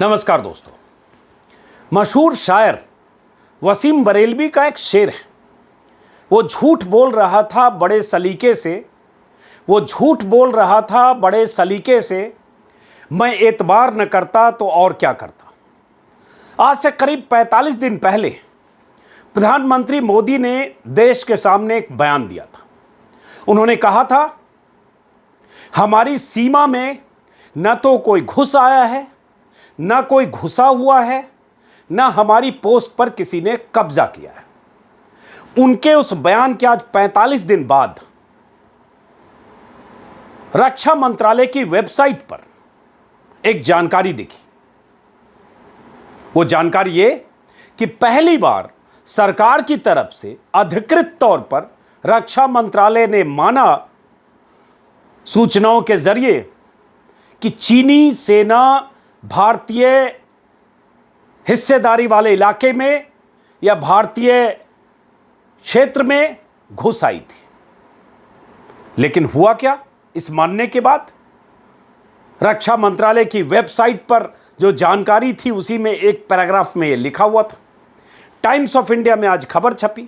नमस्कार दोस्तों। मशहूर शायर वसीम बरेलवी का एक शेर है। वो झूठ बोल रहा था बड़े सलीके से, वो झूठ बोल रहा था बड़े सलीके से, मैं एतबार न करता तो और क्या करता। आज से करीब 45 दिन पहले प्रधानमंत्री मोदी ने देश के सामने एक बयान दिया था। उन्होंने कहा था, हमारी सीमा में न तो कोई घुस आया है, न कोई घुसा हुआ है, न हमारी पोस्ट पर किसी ने कब्जा किया है। उनके उस बयान के आज 45 दिन बाद रक्षा मंत्रालय की वेबसाइट पर एक जानकारी दिखी। वो जानकारी ये कि पहली बार सरकार की तरफ से अधिकृत तौर पर रक्षा मंत्रालय ने माना सूचनाओं के जरिए कि चीनी सेना भारतीय हिस्सेदारी वाले इलाके में या भारतीय क्षेत्र में घुस आई थी। लेकिन हुआ क्या? इस मानने के बाद रक्षा मंत्रालय की वेबसाइट पर जो जानकारी थी उसी में एक पैराग्राफ में लिखा हुआ था। टाइम्स ऑफ इंडिया में आज खबर छपी।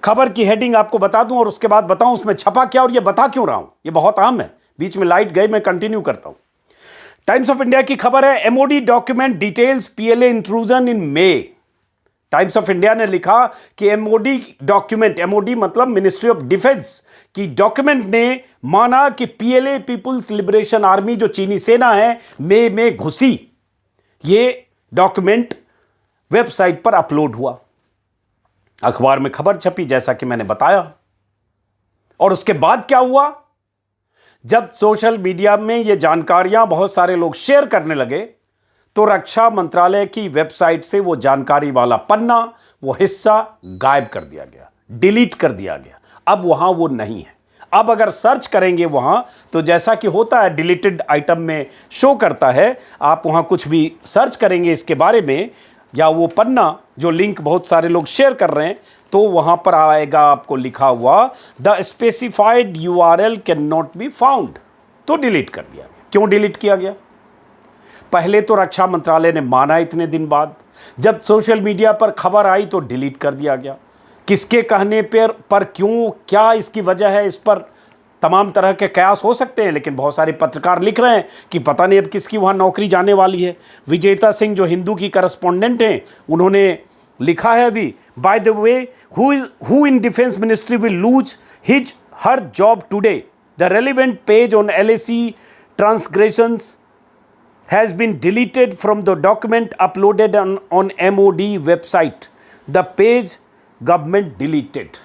खबर की हेडिंग आपको बता दूं और उसके बाद बताऊं उसमें छपा क्या और ये बता क्यों रहा हूं। ये बहुत अहम है। बीच में लाइट गई, मैं कंटिन्यू करता हूं। टाइम्स ऑफ इंडिया की खबर है, MoD document details PLA intrusion in may. Times of India ने लिखा कि एमओडी डॉक्यूमेंट, एमओडी मतलब मिनिस्ट्री ऑफ डिफेंस की डॉक्यूमेंट ने माना कि पीएलए पीपुल्स लिबरेशन आर्मी जो चीनी सेना है मई में घुसी। ये डॉक्यूमेंट वेबसाइट पर अपलोड हुआ, अखबार में खबर छपी जैसा कि मैंने बताया। और उसके बाद क्या हुआ? जब सोशल मीडिया में ये जानकारियां बहुत सारे लोग शेयर करने लगे तो रक्षा मंत्रालय की वेबसाइट से वो जानकारी वाला पन्ना, वो हिस्सा गायब कर दिया गया, डिलीट कर दिया गया। अब वहां वो नहीं है। अब अगर सर्च करेंगे वहां तो जैसा कि होता है डिलीटेड आइटम में शो करता है, आप वहां कुछ भी सर्च करेंगे इसके बारे में या वो पन्ना जो लिंक बहुत सारे लोग शेयर कर रहे हैं तो वहां पर आएगा आपको लिखा हुआ the specified URL can not be found. तो डिलीट कर दिया गया। क्यों डिलीट किया गया? पहले तो रक्षा मंत्रालय ने माना इतने दिन बाद, जब सोशल मीडिया पर खबर आई तो डिलीट कर दिया गया। किसके कहने पर क्यों, क्या इसकी वजह है, इस पर तमाम तरह के कयास हो सकते हैं। लेकिन बहुत सारे पत्रकार लिख रहे हैं कि पता नहीं अब किसकी वहां नौकरी जाने वाली है। विजेता सिंह जो हिंदू की करस्पॉन्डेंट हैं उन्होंने लिखा है अभी, by the way who in defence ministry will lose his her job today, the relevant page on LAC transgressions has been deleted from the document uploaded on MOD website, the page government deleted.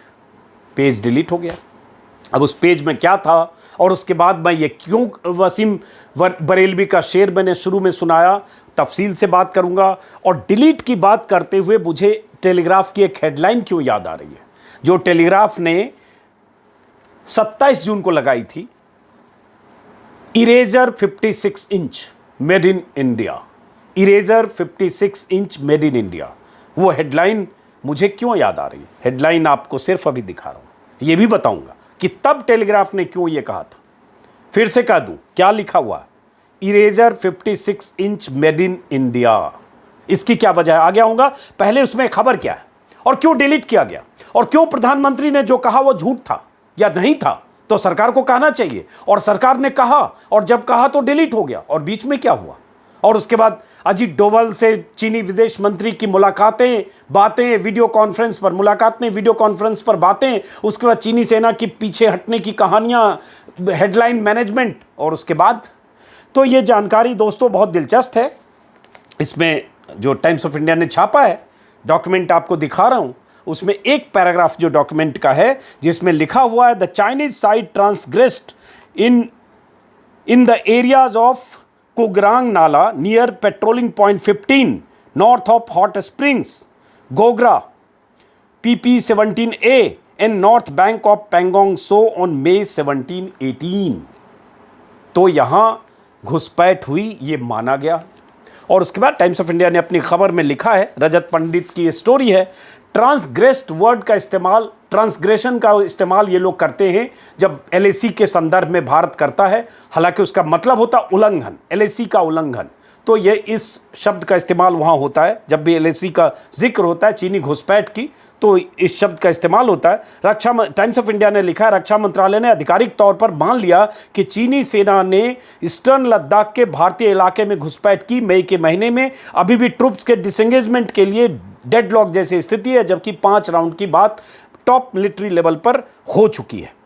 Page delete हो गया। अब उस page में क्या था और उसके बाद मैं ये क्यों वसीम बरेलवी का शेर मैंने शुरू में सुनाया, तफसील से बात करूंगा। और डिलीट की बात करते हुए मुझे टेलीग्राफ की एक हेडलाइन क्यों याद आ रही है जो टेलीग्राफ ने 27 जून को लगाई थी, eraser 56 inch made in India. Eraser 56 inch made in India. वो हेडलाइन मुझे क्यों याद आ रही है? हेडलाइन आपको सिर्फ अभी दिखा रहा हूं, ये भी बताऊंगा कि तब टेलीग्राफ ने क्यों ये कहा था। फिर से कह दूं क्या लिखा हुआ है, eraser 56 inch made in India. इसकी क्या वजह है आगे आऊंगा। पहले उसमें खबर क्या है और क्यों डिलीट किया गया और क्यों प्रधानमंत्री ने जो कहा वो झूठ था या नहीं था, तो सरकार को कहना चाहिए। और सरकार ने कहा और जब कहा तो डिलीट हो गया। और बीच में क्या हुआ? और उसके बाद अजीत डोभाल से चीनी विदेश मंत्री की मुलाकातें, बातें, वीडियो कॉन्फ्रेंस पर मुलाकातें, वीडियो कॉन्फ्रेंस पर बातें, उसके बाद चीनी सेना की पीछे हटने की कहानियां, हेडलाइन मैनेजमेंट। और उसके बाद तो ये जानकारी दोस्तों बहुत दिलचस्प है। इसमें जो टाइम्स ऑफ इंडिया ने छापा है, डॉक्यूमेंट आपको दिखा रहा हूं, उसमें एक पैराग्राफ जो डॉक्यूमेंट का है जिसमें लिखा हुआ है, the Chinese side transgressed in the areas of Kugrang Nala near patrolling point 15 north of Hot Springs, Gogra, PP-17A and north bank of Pangong Tso on May 17, 18। तो यहां घुसपैठ हुई ये माना गया। और उसके बाद टाइम्स ऑफ इंडिया ने अपनी खबर में लिखा है, रजत पंडित की स्टोरी है, ट्रांसग्रेस्ड वर्ड का इस्तेमाल, ट्रांसग्रेशन का इस्तेमाल ये लोग करते हैं जब एलएसी के संदर्भ में भारत करता है। हालांकि उसका मतलब होता उल्लंघन, एलएसी का उल्लंघन। तो ये इस शब्द का इस्तेमाल वहाँ होता है। जब भी एलएसी का जिक्र होता है चीनी घुसपैठ की, तो इस शब्द का इस्तेमाल होता है। टाइम्स ऑफ इंडिया ने लिखा है, रक्षा मंत्रालय ने आधिकारिक तौर पर मान लिया कि चीनी सेना ने ईस्टर्न लद्दाख के भारतीय इलाके में घुसपैठ की। मई के महीने में अभी भी ट्रुप्स के डिसएंगेजमेंट के लिए डेडलॉक जैसी स्थिति है, जबकि 5 राउंड की बात टॉप मिलिट्री लेवल पर हो चुकी है।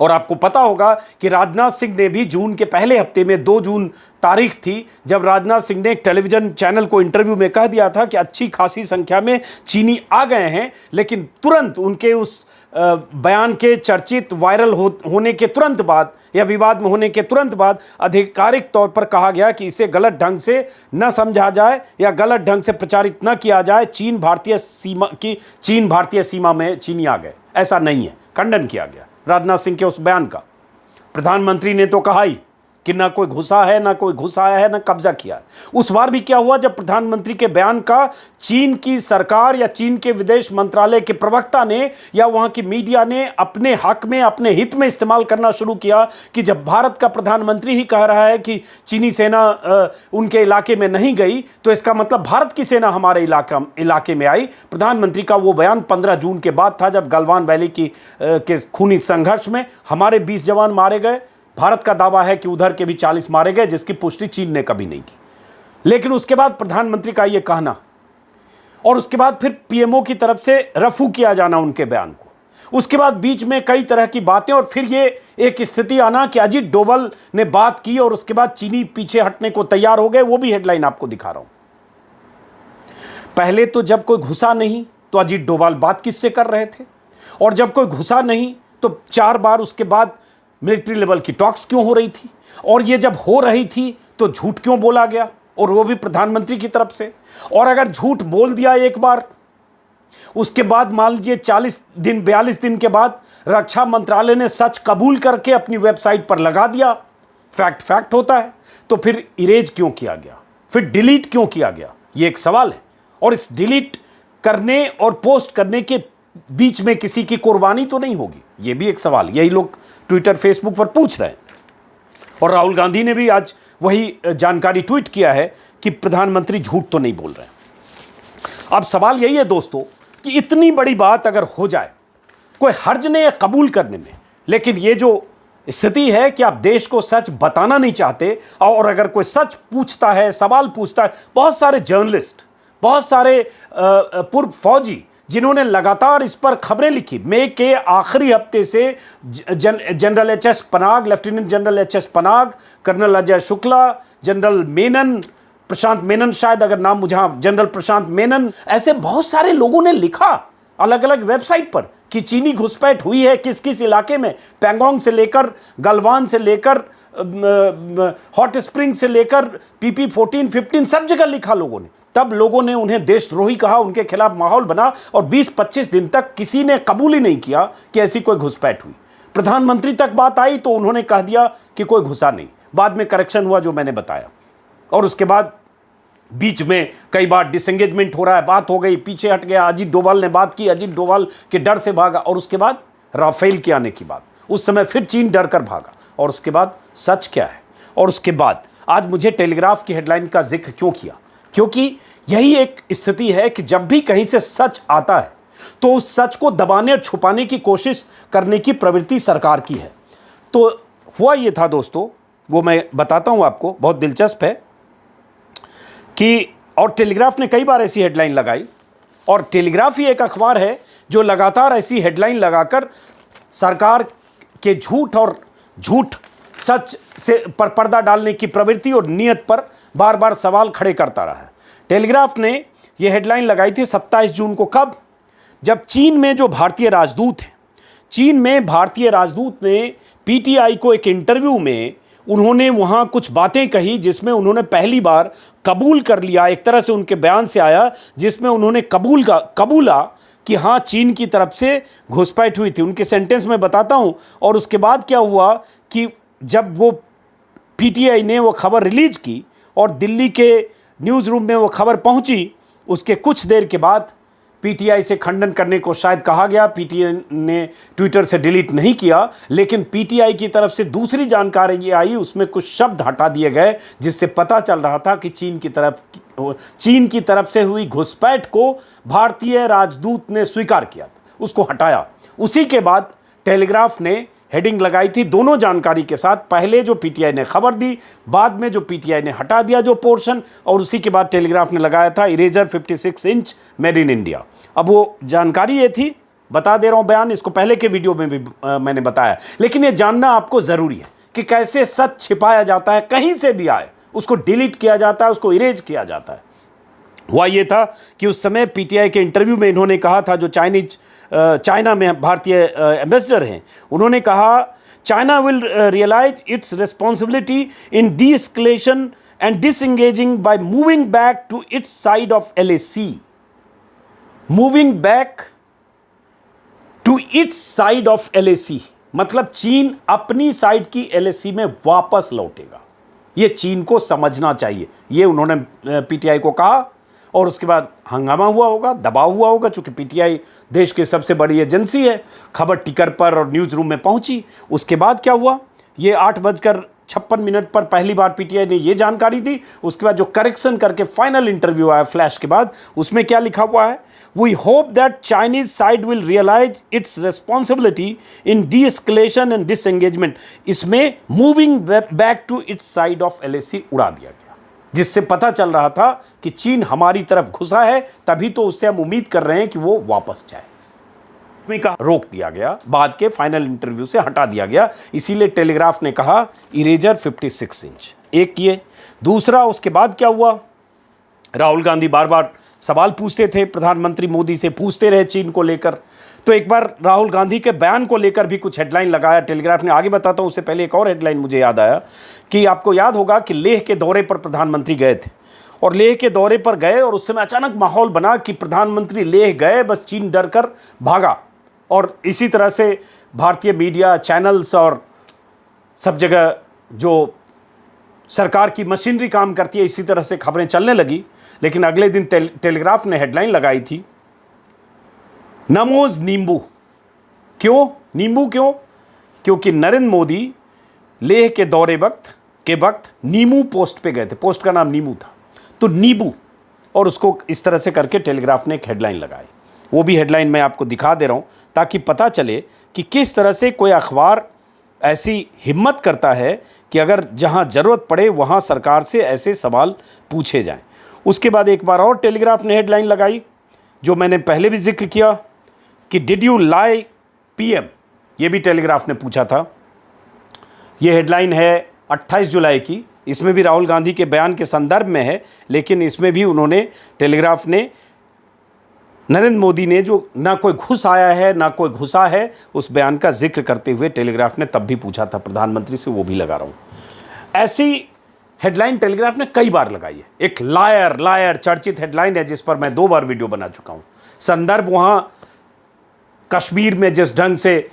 और आपको पता होगा कि राजनाथ सिंह ने भी जून के पहले हफ्ते में 2 जून तारीख थी, जब राजनाथ सिंह ने एक टेलीविजन चैनल को इंटरव्यू में कह दिया था कि अच्छी खासी संख्या में चीनी आ गए हैं, लेकिन तुरंत उनके उस बयान के चर्चित वायरल होने के तुरंत बाद या विवाद में होने के तुरंत बाद आधिकारिक तौर पर कहा गया कि इसे गलत ढंग से न समझा जाए या गलत ढंग से प्रचारित न किया जाए। चीन भारतीय सीमा में चीनी आ गए, ऐसा नहीं है। खंडन किया गया राजनाथ सिंह के उस बयान का। प्रधानमंत्री ने तो कहा ही कि ना कोई घुसा है, ना कोई घुस आया है, ना कब्जा किया है। उस बार भी क्या हुआ, जब प्रधानमंत्री के बयान का चीन की सरकार या चीन के विदेश मंत्रालय के प्रवक्ता ने या वहां की मीडिया ने अपने हक में, अपने हित में इस्तेमाल करना शुरू किया कि जब भारत का प्रधानमंत्री ही कह रहा है कि चीनी सेना उनके इलाके में नहीं गई, तो इसका मतलब भारत की सेना हमारे इलाके में आई। प्रधानमंत्री का वो बयान 15 जून के बाद था, जब गलवान वैली के खूनी संघर्ष में हमारे 20 जवान मारे गए। भारत का दावा है कि उधर के भी 40 मारे गए, जिसकी पुष्टि चीन ने कभी नहीं की। लेकिन उसके बाद प्रधानमंत्री का यह कहना और उसके बाद फिर पीएमओ की तरफ से रफू किया जाना उनके बयान को, उसके बाद बीच में कई तरह की बातें और फिर ये एक स्थिति आना कि अजीत डोभाल ने बात की और उसके बाद चीनी पीछे हटने को तैयार हो गए। वो भी हेडलाइन आपको दिखा रहा हूं। पहले तो जब कोई घुसा नहीं तो अजीत डोभाल बात किससे कर रहे थे, और जब कोई घुसा नहीं तो 4 बार उसके बाद मिलिट्री लेवल की टॉक्स क्यों हो रही थी, और ये जब हो रही थी तो झूठ क्यों बोला गया, और वो भी प्रधानमंत्री की तरफ से। और अगर झूठ बोल दिया एक बार, उसके बाद मान लीजिए 42 दिन के बाद रक्षा मंत्रालय ने सच कबूल करके अपनी वेबसाइट पर लगा दिया, फैक्ट होता है, तो फिर इरेज क्यों किया गया, फिर डिलीट क्यों किया गया, ये एक सवाल है। और इस डिलीट करने और पोस्ट करने के बीच में किसी की कुर्बानी तो नहीं होगी, ये भी एक सवाल। यही लोग ट्विटर फेसबुक पर पूछ रहे हैं। और राहुल गांधी ने भी आज वही जानकारी ट्वीट किया है कि प्रधानमंत्री झूठ तो नहीं बोल रहे हैं। अब सवाल यही है दोस्तों कि इतनी बड़ी बात अगर हो जाए, कोई हर्ज नहीं है कबूल करने में, लेकिन ये जो स्थिति है कि आप देश को सच बताना नहीं चाहते, और अगर कोई सच पूछता है, सवाल पूछता है, बहुत सारे जर्नलिस्ट, बहुत सारे पूर्व फौजी जिन्होंने लगातार इस पर खबरें लिखी। मई के आखिरी हफ्ते से general H S. Panag, lieutenant general H S. Panag, colonel Ajay Shukla, general Menon, Prashant Menon, शायद अगर नाम मुझे, जनरल प्रशांत मेनन, ऐसे बहुत सारे लोगों ने लिखा अलग अलग वेबसाइट पर कि चीनी घुसपैठ हुई है किस किस इलाके में, पैंगोंग से लेकर गलवान से लेकर हॉट स्प्रिंग से लेकर PP 14-15 सब जगह लिखा लोगों ने। तब लोगों ने उन्हें देशद्रोही कहा, उनके खिलाफ माहौल बना, और 20-25 दिन तक किसी ने कबूल ही नहीं किया कि ऐसी कोई घुसपैठ हुई। प्रधानमंत्री तक बात आई तो उन्होंने कह दिया कि कोई घुसा नहीं। बाद में करेक्शन हुआ जो मैंने बताया, और उसके बाद बीच में कई बार डिसएंगेजमेंट हो रहा है, बात हो गई, पीछे हट गया, अजीत डोभाल ने बात की, अजीत डोभाल के डर से भागा, और उसके बाद राफेल के आने की बात, उस समय फिर चीन डर कर भागा, और उसके बाद सच क्या है। और उसके बाद आज मुझे टेलीग्राफ की हेडलाइन का जिक्र क्यों किया, क्योंकि यही एक स्थिति है कि जब भी कहीं से सच आता है तो उस सच को दबाने और छुपाने की कोशिश करने की प्रवृत्ति सरकार की है। तो हुआ ये था दोस्तों, वो मैं बताता हूं आपको, बहुत दिलचस्प है कि, और टेलीग्राफ ने कई बार ऐसी हेडलाइन लगाई, और टेलीग्राफ ही एक अखबार है जो लगातार ऐसी हेडलाइन लगाकर सरकार के झूठ और झूठ सच से पर पर्दा डालने की प्रवृत्ति और नीयत पर बार बार सवाल खड़े करता रहा है। टेलीग्राफ ने यह हेडलाइन लगाई थी 27 जून को, कब, जब चीन में जो भारतीय राजदूत हैं, चीन में भारतीय राजदूत ने PTI को एक इंटरव्यू में उन्होंने वहाँ कुछ बातें कही जिसमें उन्होंने पहली बार कबूल कर लिया, एक तरह से उनके बयान से आया जिसमें उन्होंने कबूला कि हाँ चीन की तरफ से घुसपैठ हुई थी। उनके सेंटेंस में बताता हूँ। और उसके बाद क्या हुआ कि जब वो PTI ने वो खबर रिलीज की और दिल्ली के न्यूज़ रूम में वो खबर पहुंची, उसके कुछ देर के बाद पीटीआई से खंडन करने को शायद कहा गया, पीटीआई ने ट्विटर से डिलीट नहीं किया, लेकिन पीटीआई की तरफ से दूसरी जानकारी आई, उसमें कुछ शब्द हटा दिए गए जिससे पता चल रहा था कि चीन की तरफ से हुई घुसपैठ को भारतीय राजदूत ने स्वीकार किया, उसको हटाया। उसी के बाद टेलीग्राफ ने हेडिंग लगाई थी दोनों जानकारी के साथ, पहले जो पीटीआई ने खबर दी, बाद में जो पीटीआई ने हटा दिया जो पोर्शन, और उसी के बाद टेलीग्राफ ने लगाया था eraser 56 inch made in India. अब वो जानकारी ये थी, बता दे रहा हूं बयान, इसको पहले के वीडियो में भी मैंने बताया, लेकिन ये जानना आपको ज़रूरी है कि कैसे सच छिपाया जाता है, कहीं से भी आए उसको डिलीट किया जाता है, उसको इरेज किया जाता है। हुआ ये था कि उस समय पीटीआई के इंटरव्यू में इन्होंने कहा था, जो चाइना में भारतीय एम्बेसडर हैं, उन्होंने कहा China will realise its responsibility in de-escalation and disengaging by moving back to its side of LAC। Moving back to its side of LAC मतलब चीन अपनी साइड की LAC में वापस लौटेगा। ये चीन को समझना चाहिए, ये उन्होंने पीटीआई को कहा। और उसके बाद हंगामा हुआ होगा, दबाव हुआ होगा, चूंकि पीटीआई देश की सबसे बड़ी एजेंसी है, खबर टिकर पर और न्यूज़ रूम में पहुंची। उसके बाद क्या हुआ, ये 8:56 पर पहली बार पीटीआई ने ये जानकारी दी। उसके बाद जो करेक्शन करके फाइनल इंटरव्यू आया फ्लैश के बाद, उसमें क्या लिखा हुआ है, we hope that Chinese side will realise its responsibility in de-escalation and disengagement. इसमें moving back to its side of LAC उड़ा दिया गया, जिससे पता चल रहा था कि चीन हमारी तरफ घुसा है, तभी तो उससे हम उम्मीद कर रहे हैं कि वो वापस जाए। का रोक दिया गया, बाद के फाइनल इंटरव्यू से हटा दिया गया, इसीलिए टेलीग्राफ ने कहा इरेजर 56 इंच। एक ये, दूसरा उसके बाद क्या हुआ, राहुल गांधी बार बार सवाल पूछते थे, प्रधानमंत्री मोदी से पूछते रहे चीन को लेकर। तो एक बार राहुल गांधी के बयान को लेकर भी कुछ हेडलाइन लगाया टेलीग्राफ ने। आगे बताता हूं, उससे पहले एक और हेडलाइन मुझे याद आया कि आपको याद होगा कि लेह के दौरे पर प्रधानमंत्री गए थे, और लेह के दौरे पर गए और उस समय अचानक माहौल बना कि प्रधानमंत्री लेह गए, बस चीन डर कर भागा। और इसी तरह से भारतीय मीडिया चैनल्स और सब जगह जो सरकार की मशीनरी काम करती है, इसी तरह से खबरें चलने लगी। लेकिन अगले दिन टेलीग्राफ ने हेडलाइन लगाई थी, नमोज नींबू। क्यों नींबू, क्यों? क्योंकि नरेंद्र मोदी लेह के दौरे के वक्त नींबू पोस्ट पे गए थे, पोस्ट का नाम नींबू था, तो नींबू, और उसको इस तरह से करके टेलीग्राफ ने एक हेडलाइन लगाई। वो भी हेडलाइन मैं आपको दिखा दे रहा हूँ ताकि पता चले कि किस तरह से कोई अखबार ऐसी हिम्मत करता है कि अगर जहाँ ज़रूरत पड़े वहाँ सरकार से ऐसे सवाल पूछे जाएं। उसके बाद एक बार और टेलीग्राफ ने हेडलाइन लगाई, जो मैंने पहले भी जिक्र किया कि डिड यू लाई PM, ये भी टेलीग्राफ ने पूछा था। ये हेडलाइन है 28 जुलाई की, इसमें भी राहुल गांधी के बयान के संदर्भ में है, लेकिन इसमें भी उन्होंने टेलीग्राफ ने नरेंद्र मोदी ने जो ना कोई घुस आया है ना कोई घुसा है, उस बयान का जिक्र करते हुए टेलीग्राफ ने तब भी पूछा था प्रधानमंत्री से, वो भी लगा रहा हूँ। ऐसी हेडलाइन टेलीग्राफ ने कई बार लगाई है। एक लायर चर्चित हेडलाइन है जिस पर मैं 2 बार वीडियो बना चुका हूँ। संदर्भ वहाँ कश्मीर में जिस ढंग से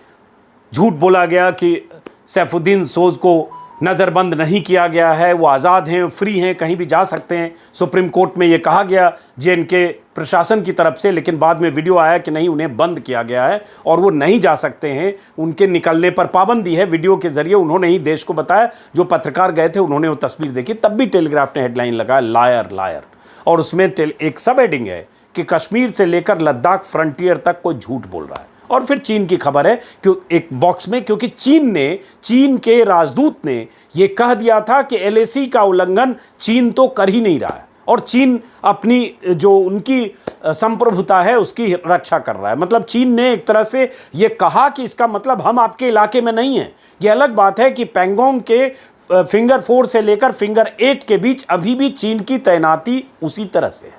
झूठ बोला गया कि सैफुद्दीन सोज को नज़रबंद नहीं किया गया है, वो आज़ाद हैं, फ्री हैं, कहीं भी जा सकते हैं, सुप्रीम कोर्ट में ये कहा गया JNK प्रशासन की तरफ से, लेकिन बाद में वीडियो आया कि नहीं, उन्हें बंद किया गया है और वो नहीं जा सकते हैं, उनके निकलने पर पाबंदी है। वीडियो के ज़रिए उन्होंने ही देश को बताया, जो पत्रकार गए थे उन्होंने वो तस्वीर देखी, तब भी टेलीग्राफ ने हेडलाइन लगाया लायर, और उसमें एक सब हेडिंग है कि कश्मीर से लेकर लद्दाख फ्रंटियर तक कोई झूठ बोल रहा है। और फिर चीन की खबर है क्यों एक बॉक्स में, क्योंकि चीन के राजदूत ने यह कह दिया था कि LAC का उल्लंघन चीन तो कर ही नहीं रहा है, और चीन अपनी जो उनकी संप्रभुता है उसकी रक्षा कर रहा है। मतलब चीन ने एक तरह से ये कहा कि इसका मतलब हम आपके इलाके में नहीं हैं। ये अलग बात है कि पैंगोंग के फिंगर 4 से लेकर फिंगर 8 के बीच अभी भी चीन की तैनाती उसी तरह से है।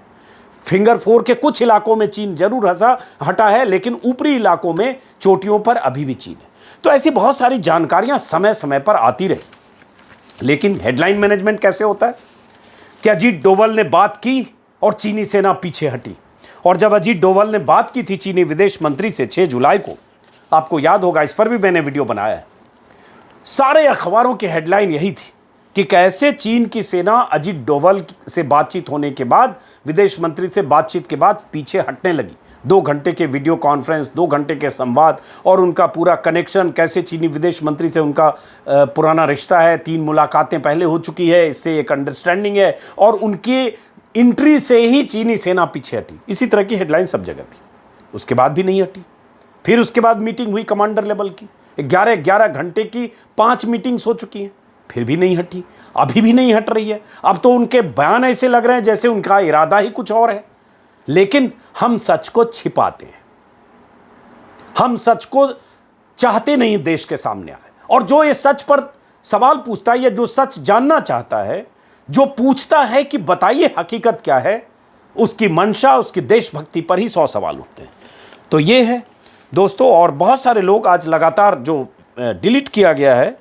फिंगर 4 के कुछ इलाकों में चीन जरूर हटा है, लेकिन ऊपरी इलाकों में चोटियों पर अभी भी चीन है। तो ऐसी बहुत सारी जानकारियां समय समय पर आती रही, लेकिन हेडलाइन मैनेजमेंट कैसे होता है कि अजीत डोवल ने बात की और चीनी सेना पीछे हटी। और जब अजीत डोवल ने बात की थी चीनी विदेश मंत्री से 6 जुलाई को, आपको याद होगा, इस पर भी मैंने वीडियो बनाया है, सारे अखबारों की हेडलाइन यही थी कि कैसे चीन की सेना अजीत डोवल से बातचीत होने के बाद, विदेश मंत्री से बातचीत के बाद पीछे हटने लगी, 2 घंटे के वीडियो कॉन्फ्रेंस, 2 घंटे के संवाद और उनका पूरा कनेक्शन, कैसे चीनी विदेश मंत्री से उनका पुराना रिश्ता है, 3 मुलाकातें पहले हो चुकी है, इससे एक अंडरस्टैंडिंग है और उनकी एंट्री से ही चीनी सेना पीछे हटी। इसी तरह की हेडलाइन सब जगह थी। उसके बाद भी नहीं हटी। फिर उसके बाद मीटिंग हुई कमांडर लेवल की, 11 घंटे की 5 मीटिंग्स हो चुकी हैं, फिर भी नहीं हटी, अभी भी नहीं हट रही है। अब तो उनके बयान ऐसे लग रहे हैं जैसे उनका इरादा ही कुछ और है। लेकिन हम सच को छिपाते हैं, हम सच को चाहते नहीं देश के सामने आए। और जो ये सच पर सवाल पूछता है या जो सच जानना चाहता है, जो पूछता है कि बताइए हकीकत क्या है, उसकी मंशा, उसकी देशभक्ति पर ही 100 सवाल उठते हैं। तो ये है दोस्तों। और बहुत सारे लोग आज लगातार जो डिलीट किया गया है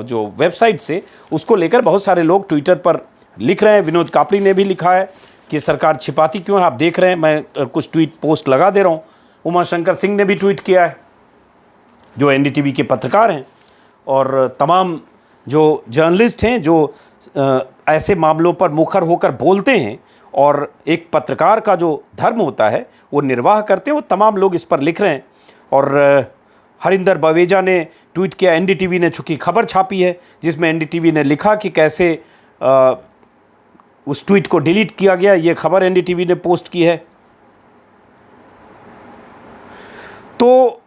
जो वेबसाइट से, उसको लेकर बहुत सारे लोग ट्विटर पर लिख रहे हैं। विनोद कापड़ी ने भी लिखा है कि सरकार छिपाती क्यों है। आप देख रहे हैं, मैं कुछ ट्वीट पोस्ट लगा दे रहा हूँ। उमाशंकर सिंह ने भी ट्वीट किया है, जो एनडीटीवी के पत्रकार हैं और तमाम जो जर्नलिस्ट हैं जो ऐसे मामलों पर मुखर होकर बोलते हैं और एक पत्रकार का जो धर्म होता है वो निर्वाह करते हैं, वो तमाम लोग इस पर लिख रहे हैं। और हरिंदर बवेजा ने ट्वीट किया, एनडीटीवी ने चूंकि खबर छापी है जिसमें एनडीटीवी ने लिखा कि कैसे उस ट्वीट को डिलीट किया गया। ये खबर एनडीटीवी ने पोस्ट की है। तो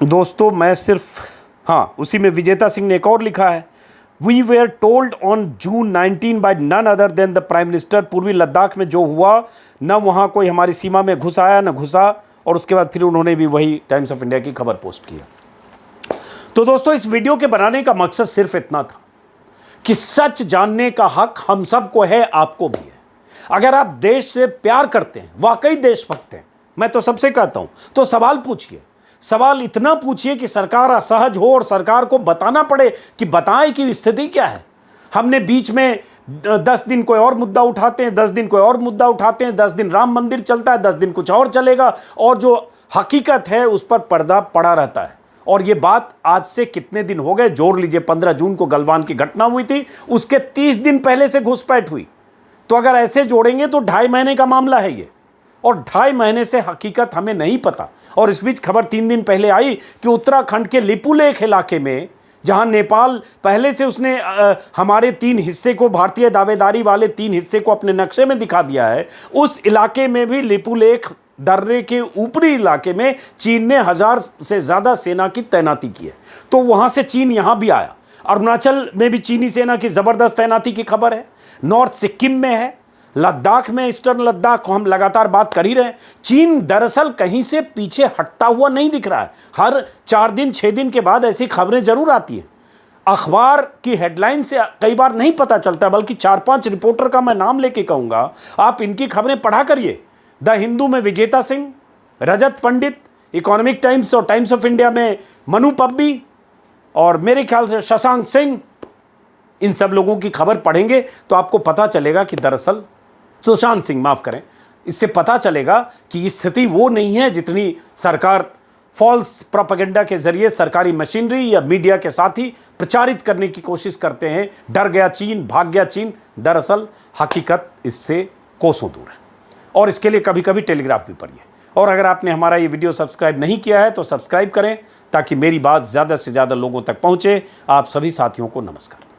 दोस्तों मैं सिर्फ उसी में विजेता सिंह ने एक और लिखा है, we were told on June 19 by none other than the prime minister. पूर्वी लद्दाख में जो हुआ, न वहाँ कोई हमारी सीमा में घुस आया न घुसा। और उसके बाद फिर उन्होंने भी वही टाइम्स ऑफ इंडिया की खबर पोस्ट किया। तो दोस्तों इस वीडियो के बनाने का मकसद सिर्फ इतना था कि सच जानने का हक हम सबको है, आपको भी है। अगर आप देश से प्यार करते हैं, वाकई देशभक्त हैं, मैं तो सबसे कहता हूं, तो सवाल पूछिए। सवाल इतना पूछिए कि सरकार असहज हो और सरकार को बताना पड़े कि बताएं कि स्थिति क्या है। हमने बीच में 10 दिन कोई और मुद्दा उठाते हैं, 10 दिन कोई और मुद्दा उठाते हैं, 10 दिन राम मंदिर चलता है, 10 दिन कुछ और चलेगा और जो हकीकत है उस पर पर्दा पड़ा रहता है। और ये बात आज से कितने दिन हो गए, जोड़ लीजिए 15 जून को गलवान की घटना हुई थी, उसके 30 दिन पहले से घुसपैठ हुई। तो अगर ऐसे जोड़ेंगे तो 2.5 महीने का मामला है ये, और 2.5 महीने से हकीकत हमें नहीं पता। और इस बीच खबर 3 दिन पहले आई कि उत्तराखंड के लिपुलेख इलाके में, जहां नेपाल पहले से उसने हमारे 3 हिस्से को, भारतीय दावेदारी वाले 3 हिस्से को अपने नक्शे में दिखा दिया है, उस इलाके में भी लिपुलेख दर्रे के ऊपरी इलाके में चीन ने 1000 से ज़्यादा सेना की तैनाती की है। तो वहाँ से चीन यहाँ भी आया। अरुणाचल में भी चीनी सेना की ज़बरदस्त तैनाती की खबर है। नॉर्थ सिक्किम में है, लद्दाख में, ईस्टर्न लद्दाख को हम लगातार बात कर ही रहे हैं। चीन दरअसल कहीं से पीछे हटता हुआ नहीं दिख रहा है। हर 4 दिन 6 दिन के बाद ऐसी खबरें जरूर आती हैं। अखबार की हेडलाइन से कई बार नहीं पता चलता, बल्कि 4-5 रिपोर्टर का मैं नाम लेके कहूँगा, आप इनकी खबरें पढ़ा करिए। द हिंदू में विजेता सिंह, रजत पंडित, इकोनॉमिक टाइम्स और टाइम्स ऑफ इंडिया में मनु पब्बी और मेरे ख्याल से शशांक सिंह, इन सब लोगों की खबर पढ़ेंगे तो आपको पता चलेगा कि दरअसल सुशांत सिंह, माफ़ करें, इससे पता चलेगा कि स्थिति वो नहीं है जितनी सरकार फॉल्स प्रोपेगेंडा के जरिए सरकारी मशीनरी या मीडिया के साथ ही प्रचारित करने की कोशिश करते हैं। डर गया चीन, भाग गया चीन। दरअसल हकीकत इससे कोसों दूर है। और इसके लिए कभी कभी टेलीग्राफ भी पढ़िए। और अगर आपने हमारा ये वीडियो सब्सक्राइब नहीं किया है तो सब्सक्राइब करें, ताकि मेरी बात ज़्यादा से ज़्यादा लोगों तक पहुँचे। आप सभी साथियों को नमस्कार।